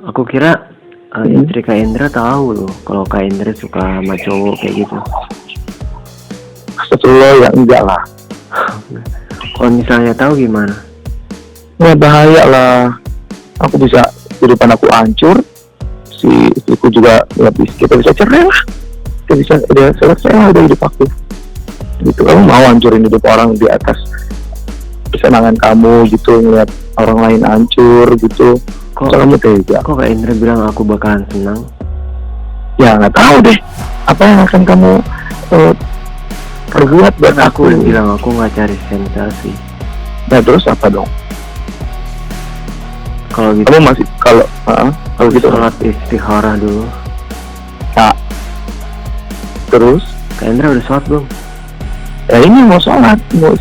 Aku kira istri Kak Indra tahu loh kalau Kak Indra suka sama cowok kayak gitu. Astagfirullah, ya enggak lah. Kalau misalnya tahu gimana? Ya bahaya lah. Aku bisa, kehidupan aku hancur. Si istriku juga, ya kita bisa cerai lah. Kita bisa, udah selesai lah udah hidup aku. Gitu, kamu mau hancurin hidup orang di atas kesenangan kamu gitu, ngeliat orang lain hancur gitu. Kok kamu tega? Kok Kak Indra bilang aku bakalan senang? Ya nggak tahu deh. Apa yang akan kamu perbuat buat Aku aku? udah bilang aku nggak cari sensasi. Nah terus apa dong? Kalau gitu, Kamu masih kalau gitu. sholat istikharah dulu. Nah, terus? Kak Indra udah sholat belum? Ya ini mau sholat, mau